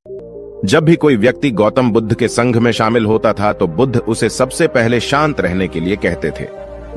जब भी कोई व्यक्ति गौतम बुद्ध के संघ में शामिल होता था तो बुद्ध उसे सबसे पहले शांत रहने के लिए कहते थे।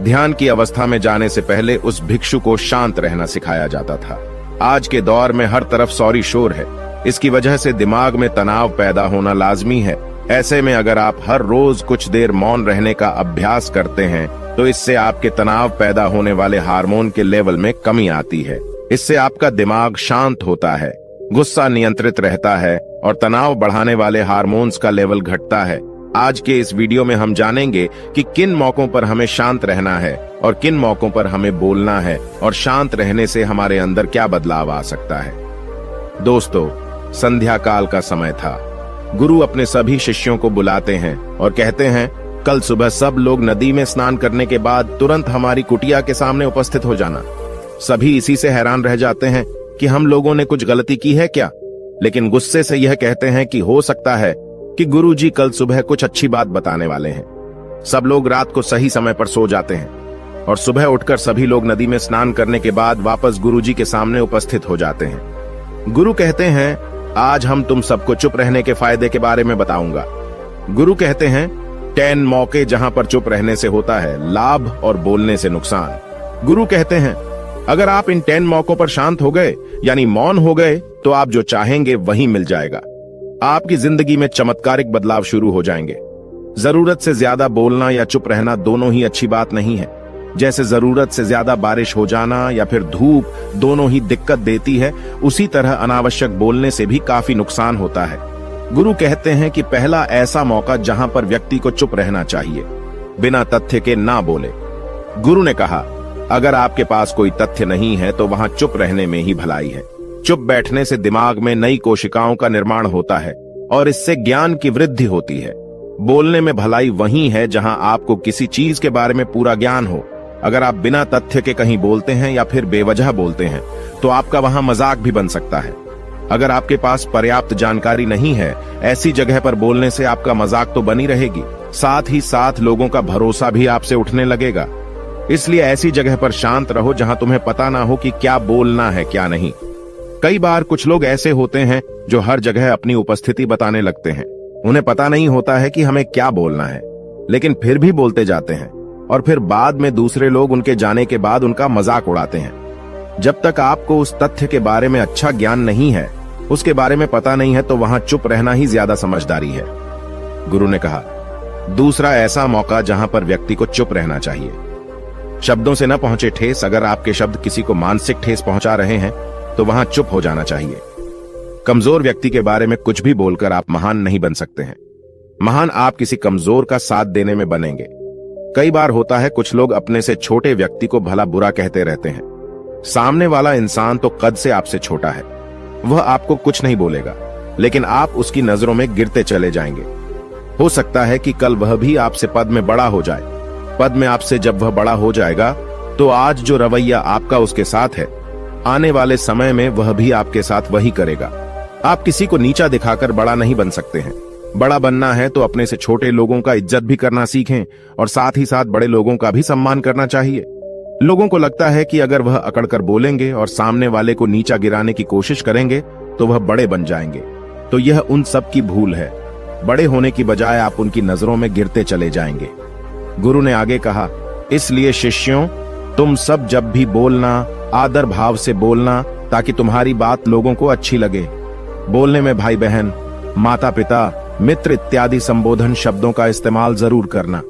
ध्यान की अवस्था में जाने से पहले उस भिक्षु को शांत रहना सिखाया जाता था। आज के दौर में हर तरफ सौरी शोर है। इसकी वजह से दिमाग में तनाव पैदा होना लाजमी है। ऐसे में अगर आप हर रोज कुछ देर मौन रहने का अभ्यास करते हैं तो इससे आपके तनाव पैदा होने वाले हार्मोन के लेवल में कमी आती है। इससे आपका दिमाग शांत होता है, गुस्सा नियंत्रित रहता है और तनाव बढ़ाने वाले हार्मोन्स का लेवल घटता है। आज के इस वीडियो में हम जानेंगे कि किन मौकों पर हमें शांत रहना है और किन मौकों पर हमें बोलना है और शांत रहने से हमारे अंदर क्या बदलाव आ सकता है। दोस्तों, संध्या काल का समय था। गुरु अपने सभी शिष्यों को बुलाते हैं और कहते हैं, कल सुबह सब लोग नदी में स्नान करने के बाद तुरंत हमारी कुटिया के सामने उपस्थित हो जाना। सभी इसी से हैरान रह जाते हैं कि हम लोगों ने कुछ गलती की है क्या, लेकिन गुस्से से यह कहते हैं कि हो सकता है कि गुरुजी कल सुबह कुछ अच्छी बात बताने वाले हैं। सब लोग रात को सही समय पर सो जाते हैं और सुबह उठकर सभी लोग नदी में स्नान करने के बाद वापस गुरुजी के सामने उपस्थित हो जाते हैं। गुरु कहते हैं, आज हम तुम सबको चुप रहने के फायदे के बारे में बताऊंगा। गुरु कहते हैं, 10 मौके जहां पर चुप रहने से होता है लाभ और बोलने से नुकसान। गुरु कहते हैं, अगर आप इन 10 मौकों पर शांत हो गए यानी मौन हो गए तो आप जो चाहेंगे वही मिल जाएगा। आपकी जिंदगी में चमत्कारिक बदलाव शुरू हो जाएंगे। जरूरत से ज्यादा बोलना या चुप रहना दोनों ही अच्छी बात नहीं है। जैसे जरूरत से ज्यादा बारिश हो जाना या फिर धूप दोनों ही दिक्कत देती है, उसी तरह अनावश्यक बोलने से भी काफी नुकसान होता है। गुरु कहते हैं कि पहला ऐसा मौका जहां पर व्यक्ति को चुप रहना चाहिए, बिना तथ्य के ना बोले। गुरु ने कहा, अगर आपके पास कोई तथ्य नहीं है तो वहां चुप रहने में ही भलाई है। चुप बैठने से दिमाग में नई कोशिकाओं का निर्माण होता है और इससे ज्ञान की वृद्धि होती है। बोलने में भलाई वही है जहां आपको किसी चीज के बारे में पूरा ज्ञान हो। अगर आप बिना तथ्य के कहीं बोलते हैं या फिर बेवजह बोलते हैं तो आपका वहां मजाक भी बन सकता है। अगर आपके पास पर्याप्त जानकारी नहीं है, ऐसी जगह पर बोलने से आपका मजाक तो बनी रहेगी, साथ ही साथ लोगों का भरोसा भी आपसे उठने लगेगा। इसलिए ऐसी जगह पर शांत रहो जहां तुम्हें पता ना हो कि क्या बोलना है क्या नहीं। कई बार कुछ लोग ऐसे होते हैं जो हर जगह अपनी उपस्थिति बताने लगते हैं। उन्हें पता नहीं होता है कि हमें क्या बोलना है, लेकिन फिर भी बोलते जाते हैं और फिर बाद में दूसरे लोग उनके जाने के बाद उनका मजाक उड़ाते हैं। जब तक आपको उस तथ्य के बारे में अच्छा ज्ञान नहीं है, उसके बारे में पता नहीं है, तो वहां चुप रहना ही ज्यादा समझदारी है। गुरु ने कहा, दूसरा ऐसा मौका जहां पर व्यक्ति को चुप रहना चाहिए। शब्दों से न पहुंचे ठेस। अगर आपके शब्द किसी को मानसिक ठेस पहुंचा रहे हैं तो वहां चुप हो जाना चाहिए। कमजोर व्यक्ति के बारे में कुछ भी बोलकर आप महान नहीं बन सकते हैं। महान आप किसी कमजोर का साथ देने में बनेंगे। कई बार होता है कुछ लोग अपने से छोटे व्यक्ति को भला बुरा कहते रहते हैं। सामने वाला इंसान तो कद से आपसे छोटा है, वह आपको कुछ नहीं बोलेगा, लेकिन आप उसकी नजरों में गिरते चले जाएंगे। हो सकता है कि कल वह भी आपसे पद में बड़ा हो जाए। पद में आपसे जब वह बड़ा हो जाएगा तो आज जो रवैया आपका उसके साथ है, आने वाले समय में वह भी आपके साथ वही करेगा। आप किसी को नीचा दिखाकर बड़ा नहीं बन सकते हैं। बड़ा बनना है तो अपने से छोटे लोगों का इज्जत भी करना सीखें और साथ ही साथ बड़े लोगों का भी सम्मान करना चाहिए। लोगों को लगता है कि अगर वह अकड़कर बोलेंगे और सामने वाले को नीचा गिराने की कोशिश करेंगे तो वह बड़े बन जाएंगे, तो यह उन सब की भूल है। बड़े होने की बजाय आप उनकी नजरों में गिरते चले जाएंगे। गुरु ने आगे कहा, इसलिए शिष्यों, तुम सब जब भी बोलना आदर भाव से बोलना ताकि तुम्हारी बात लोगों को अच्छी लगे। बोलने में भाई बहन, माता पिता, मित्र इत्यादि संबोधन शब्दों का इस्तेमाल जरूर करना।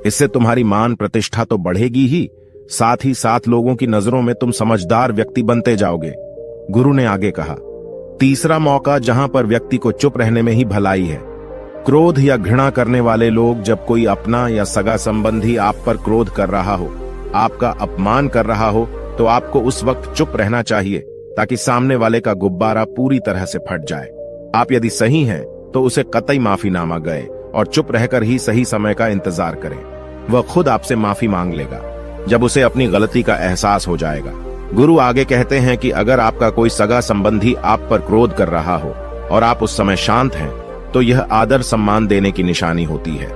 इससे तुम्हारी मान प्रतिष्ठा तो बढ़ेगी ही, साथ ही साथ लोगों की नजरों में तुम समझदार व्यक्ति बनते जाओगे। गुरु ने आगे कहा, तीसरा मौका जहां पर व्यक्ति को चुप रहने में ही भलाई है। क्रोध या घृणा करने वाले लोग, जब कोई अपना या सगा संबंधी आप पर क्रोध कर रहा हो, आपका अपमान कर रहा हो, तो आपको उस वक्त चुप रहना चाहिए ताकि सामने वाले का गुब्बारा पूरी तरह से फट जाए। आप यदि सही हैं तो उसे कतई माफीनामा गए और चुप रहकर ही सही समय का इंतजार करें। वह खुद आपसे माफी मांग लेगा जब उसे अपनी गलती का एहसास हो जाएगा। गुरु आगे कहते हैं कि अगर आपका कोई सगा संबंधी आप पर क्रोध कर रहा हो और आप उस समय शांत हैं, तो यह आदर सम्मान देने की निशानी होती है।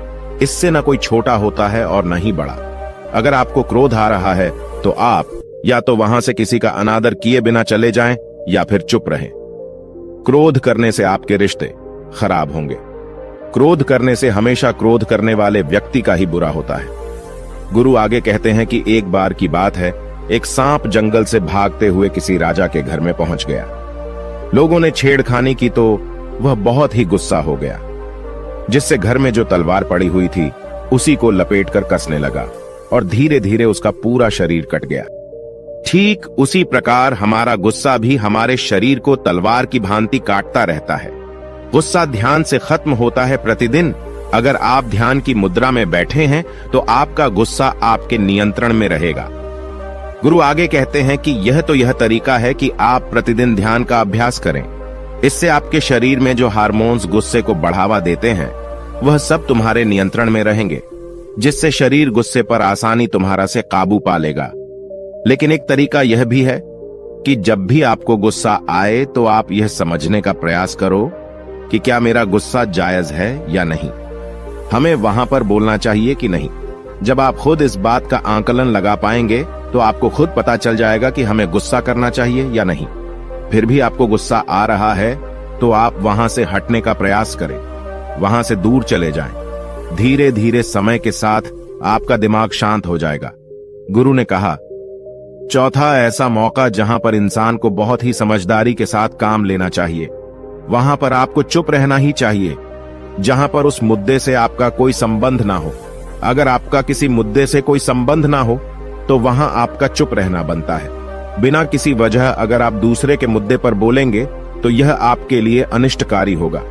इससे न कोई छोटा होता है और न ही बड़ा। अगर आपको क्रोध आ रहा है तो आप या तो वहां से किसी का अनादर किए बिना चले जाएं या फिर चुप रहें। क्रोध करने से आपके रिश्ते खराब होंगे। क्रोध करने से हमेशा क्रोध करने वाले व्यक्ति का ही बुरा होता है। गुरु आगे कहते हैं कि एक बार की बात है, एक सांप जंगल से भागते हुए किसी राजा के घर में पहुंच गया। लोगों ने छेड़खानी की तो वह बहुत ही गुस्सा हो गया, जिससे घर में जो तलवार पड़ी हुई थी उसी को लपेटकर कसने लगा और धीरे धीरे उसका पूरा शरीर कट गया। ठीक उसी प्रकार हमारा गुस्सा भी हमारे शरीर को तलवार की भांति काटता रहता है। गुस्सा ध्यान से खत्म होता है प्रतिदिन। अगर आप ध्यान की मुद्रा में बैठे हैं तो आपका गुस्सा आपके नियंत्रण में रहेगा। गुरु आगे कहते हैं कि यह तरीका है कि आप प्रतिदिन ध्यान का अभ्यास करें। इससे आपके शरीर में जो हार्मोन्स गुस्से को बढ़ावा देते हैं वह सब तुम्हारे नियंत्रण में रहेंगे, जिससे शरीर गुस्से पर आसानी तुम्हारा से काबू पा लेगा। लेकिन एक तरीका यह भी है कि जब भी आपको गुस्सा आए तो आप यह समझने का प्रयास करो कि क्या मेरा गुस्सा जायज है या नहीं। हमें वहां पर बोलना चाहिए कि नहीं। जब आप खुद इस बात का आकलन लगा पाएंगे तो आपको खुद पता चल जाएगा कि हमें गुस्सा करना चाहिए या नहीं। फिर भी आपको गुस्सा आ रहा है तो आप वहां से हटने का प्रयास करें, वहां से दूर चले जाएं। धीरे धीरे समय के साथ आपका दिमाग शांत हो जाएगा। गुरु ने कहा, चौथा ऐसा मौका जहां पर इंसान को बहुत ही समझदारी के साथ काम लेना चाहिए, वहां पर आपको चुप रहना ही चाहिए, जहां पर उस मुद्दे से आपका कोई संबंध ना हो। अगर आपका किसी मुद्दे से कोई संबंध ना हो तो वहां आपका चुप रहना बनता है। बिना किसी वजह अगर आप दूसरे के मुद्दे पर बोलेंगे तो यह आपके लिए अनिष्टकारी होगा।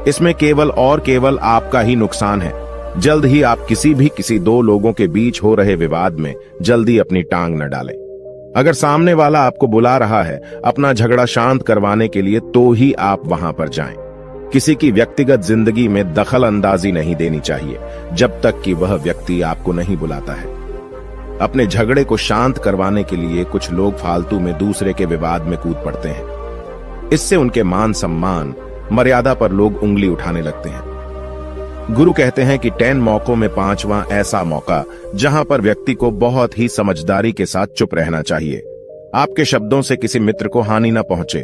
इसमें केवल और केवल आपका ही नुकसान है। जल्द ही आप किसी दो लोगों के बीच हो रहे विवाद में जल्दी अपनी टांग न डालें। अगर सामने वाला आपको बुला रहा है अपना झगड़ा शांत करवाने के लिए तो ही आप वहां पर जाएं। किसी की व्यक्तिगत जिंदगी में दखल अंदाजी नहीं देनी चाहिए जब तक कि वह व्यक्ति आपको नहीं बुलाता है। अपने झगड़े को शांत करवाने के लिए कुछ लोग फालतू में दूसरे के विवाद में कूद पड़ते हैं। इससे उनके मान सम्मान मर्यादा पर लोग उंगली उठाने लगते हैं। गुरु कहते हैं कि 10 मौकों में 5वां ऐसा मौका जहां पर व्यक्ति को बहुत ही समझदारी के साथ चुप रहना चाहिए। आपके शब्दों से किसी मित्र को हानि न पहुंचे।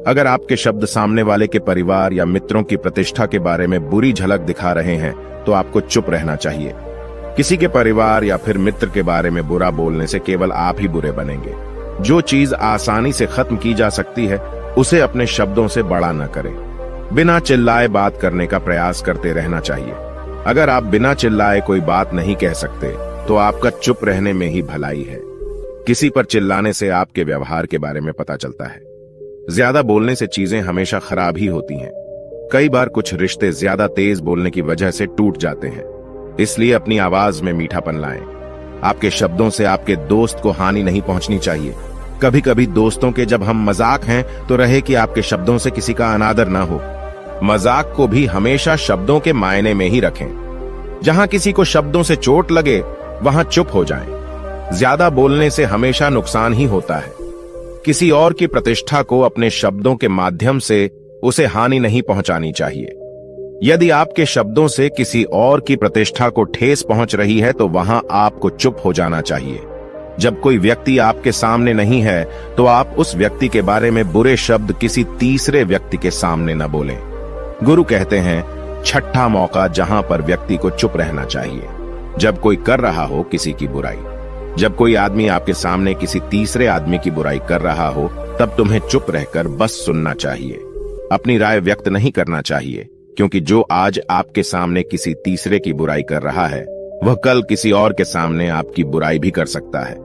अगर आपके शब्द सामने वाले के परिवार या मित्रों की प्रतिष्ठा के बारे में बुरी झलक दिखा रहे हैं तो आपको चुप रहना चाहिए। किसी के परिवार या फिर मित्र के बारे में बुरा बोलने से केवल आप ही बुरे बनेंगे। जो चीज आसानी से खत्म की जा सकती है उसे अपने शब्दों से बड़ा न करें। बिना चिल्लाए बात करने का प्रयास करते रहना चाहिए। अगर आप बिना चिल्लाए कोई बात नहीं कह सकते तो आपका चुप रहने में ही भलाई है। किसी पर चिल्लाने से आपके व्यवहार के बारे में पता चलता है। ज्यादा बोलने से चीजें हमेशा खराब ही होती हैं। कई बार कुछ रिश्ते ज्यादा तेज बोलने की वजह से टूट जाते हैं। इसलिए अपनी आवाज में मीठापन लाएं। आपके शब्दों से आपके दोस्त को हानि नहीं पहुंचनी चाहिए। कभी कभी दोस्तों के जब हम मजाक हैं तो रहे कि आपके शब्दों से किसी का अनादर ना हो। मजाक को भी हमेशा शब्दों के मायने में ही रखें। जहां किसी को शब्दों से चोट लगे वहां चुप हो जाएं। ज्यादा बोलने से हमेशा नुकसान ही होता है। किसी और की प्रतिष्ठा को अपने शब्दों के माध्यम से उसे हानि नहीं पहुंचानी चाहिए। यदि आपके शब्दों से किसी और की प्रतिष्ठा को ठेस पहुंच रही है तो वहां आपको चुप हो जाना चाहिए। जब कोई व्यक्ति आपके सामने नहीं है तो आप उस व्यक्ति के बारे में बुरे शब्द किसी तीसरे व्यक्ति के सामने न बोलें। गुरु कहते हैं, छठा मौका जहां पर व्यक्ति को चुप रहना चाहिए, जब कोई कर रहा हो किसी की बुराई। जब कोई आदमी आपके सामने किसी तीसरे आदमी की बुराई कर रहा हो तब तुम्हें चुप रहकर बस सुनना चाहिए। अपनी राय व्यक्त नहीं करना चाहिए, क्योंकि जो आज आपके सामने किसी तीसरे की बुराई कर रहा है वह कल किसी और के सामने आपकी बुराई भी कर सकता है।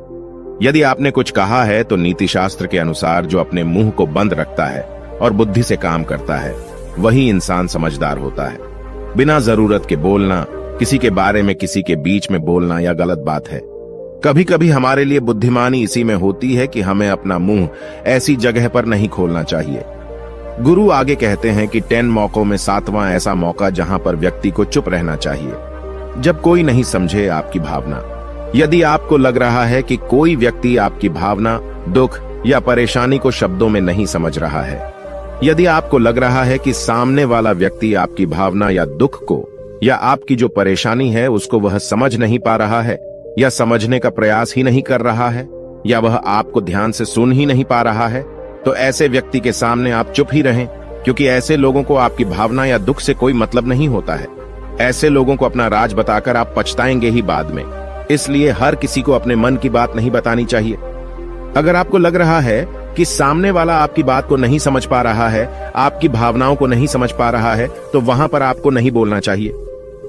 यदि आपने कुछ कहा है तो नीति शास्त्र के अनुसार जो अपने मुंह को बंद रखता है और बुद्धि से काम करता है वही इंसान समझदार होता है। बिना जरूरत के बोलना, किसी के बारे में किसी के बीच में बोलना यह गलत बात है। कभी कभी हमारे लिए बुद्धिमानी इसी में होती है कि हमें अपना मुंह ऐसी जगह पर नहीं खोलना चाहिए। गुरु आगे कहते हैं कि 10 मौकों में 7वां ऐसा मौका जहां पर व्यक्ति को चुप रहना चाहिए, जब कोई नहीं समझे आपकी भावना। यदि आपको लग रहा है कि कोई व्यक्ति आपकी भावना, दुख या परेशानी को शब्दों में नहीं समझ रहा है, यदि आपको लग रहा है कि सामने वाला व्यक्ति आपकी भावना या दुख को या आपकी जो परेशानी है उसको वह समझ नहीं पा रहा है या समझने का प्रयास ही नहीं कर रहा है या वह आपको ध्यान से सुन ही नहीं पा रहा है, तो ऐसे व्यक्ति के सामने आप चुप ही रहें। क्योंकि ऐसे लोगों को आपकी भावना या दुख से कोई मतलब नहीं होता है। ऐसे लोगों को अपना राज बताकर आप पछताएंगे ही बाद में। इसलिए हर किसी को अपने मन की बात नहीं बतानी चाहिए। अगर आपको लग रहा है कि सामने वाला आपकी बात को नहीं समझ पा रहा है, आपकी भावनाओं को नहीं समझ पा रहा है, तो वहां पर आपको नहीं बोलना चाहिए,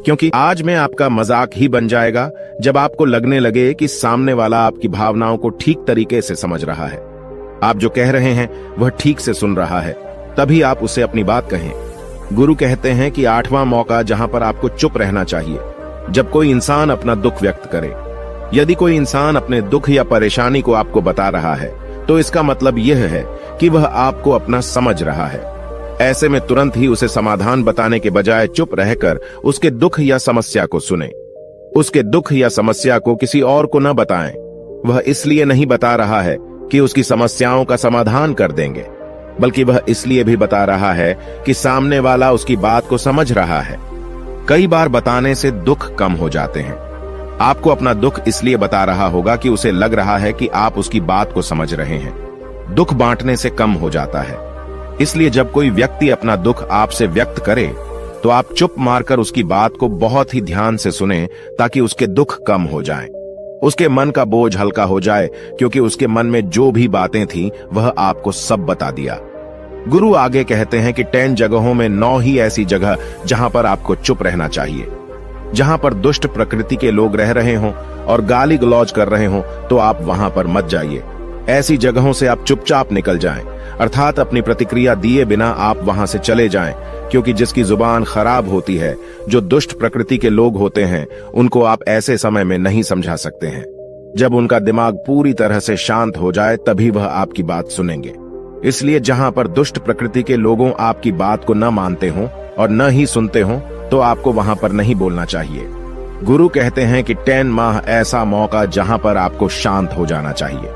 क्योंकि आज में आपका मजाक ही बन जाएगा जब आपको लगने लगे कि सामने वाला आपकी भावनाओं को ठीक तरीके से समझ रहा है। आप जो कह रहे हैं वह ठीक से सुन रहा है, तभी आप उसे अपनी बात कहें। गुरु कहते हैं कि 8वां मौका जहां पर आपको चुप रहना चाहिए, जब कोई इंसान अपना दुख व्यक्त करे। यदि कोई इंसान अपने दुख या परेशानी को आपको बता रहा है, तो इसका मतलब यह है कि वह आपको अपना समझ रहा है। ऐसे में तुरंत ही उसे समाधान बताने के बजाय चुप रहकर उसके दुख या समस्या को सुने। उसके दुख या समस्या को किसी और को न बताएं। वह इसलिए नहीं बता रहा है कि उसकी समस्याओं का समाधान कर देंगे, बल्कि वह इसलिए भी बता रहा है कि सामने वाला उसकी बात को समझ रहा है। कई बार बताने से दुख कम हो जाते हैं। आपको अपना दुख इसलिए बता रहा होगा कि उसे लग रहा है कि आप उसकी बात को समझ रहे हैं। दुख बांटने से कम हो जाता है। इसलिए जब कोई व्यक्ति अपना दुख आपसे व्यक्त करे, तो आप चुप मारकर उसकी बात को बहुत ही ध्यान से सुने, ताकि उसके दुख कम हो जाएं। उसके मन का बोझ हल्का हो जाए, क्योंकि उसके मन में जो भी बातें थीं, वह आपको सब बता दिया। गुरु आगे कहते हैं कि 10 जगहों में 9 ही ऐसी जगह जहां पर आपको चुप रहना चाहिए। जहां पर दुष्ट प्रकृति के लोग रह रहे हों और गाली गलौज कर रहे हों, तो आप वहां पर मत जाइए। ऐसी जगहों से आप चुपचाप निकल जाएं, अर्थात अपनी प्रतिक्रिया दिए बिना आप वहां से चले जाएं, क्योंकि जिसकी जुबान खराब होती है, जो दुष्ट प्रकृति के लोग होते हैं, उनको आप ऐसे समय में नहीं समझा सकते हैं। जब उनका दिमाग पूरी तरह से शांत हो जाए, तभी वह आपकी बात सुनेंगे। इसलिए जहां पर दुष्ट प्रकृति के लोगों आपकी बात को न मानते हों और न ही सुनते हों, तो आपको वहां पर नहीं बोलना चाहिए। गुरु कहते हैं कि 10 माह ऐसा मौका जहां पर आपको शांत हो जाना चाहिए।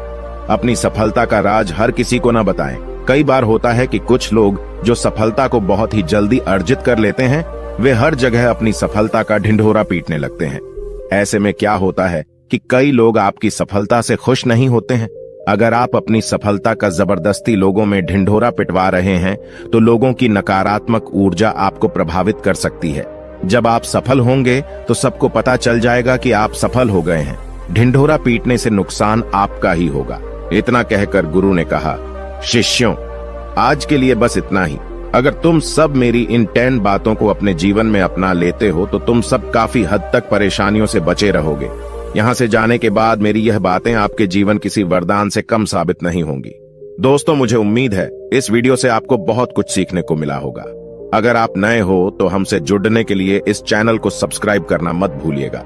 अपनी सफलता का राज हर किसी को न बताएं। कई बार होता है कि कुछ लोग जो सफलता को बहुत ही जल्दी अर्जित कर लेते हैं, वे हर जगह अपनी सफलता का ढिंढोरा पीटने लगते हैं। ऐसे में क्या होता है कि कई लोग आपकी सफलता से खुश नहीं होते हैं। अगर आप अपनी सफलता का जबरदस्ती लोगों में ढिंढोरा पिटवा रहे हैं, तो लोगों की नकारात्मक ऊर्जा आपको प्रभावित कर सकती है। जब आप सफल होंगे, तो सबको पता चल जाएगा कि आप सफल हो गए हैं। ढिंढोरा पीटने से नुकसान आपका ही होगा। इतना कहकर गुरु ने कहा, शिष्यों, आज के लिए बस इतना ही। अगर तुम सब मेरी इन 10 बातों को अपने जीवन में अपना लेते हो, तो तुम सब काफी हद तक परेशानियों से बचे रहोगे। यहां से जाने के बाद मेरी यह बातें आपके जीवन किसी वरदान से कम साबित नहीं होंगी। दोस्तों, मुझे उम्मीद है इस वीडियो से आपको बहुत कुछ सीखने को मिला होगा। अगर आप नए हो तो हमसे जुड़ने के लिए इस चैनल को सब्सक्राइब करना मत भूलिएगा।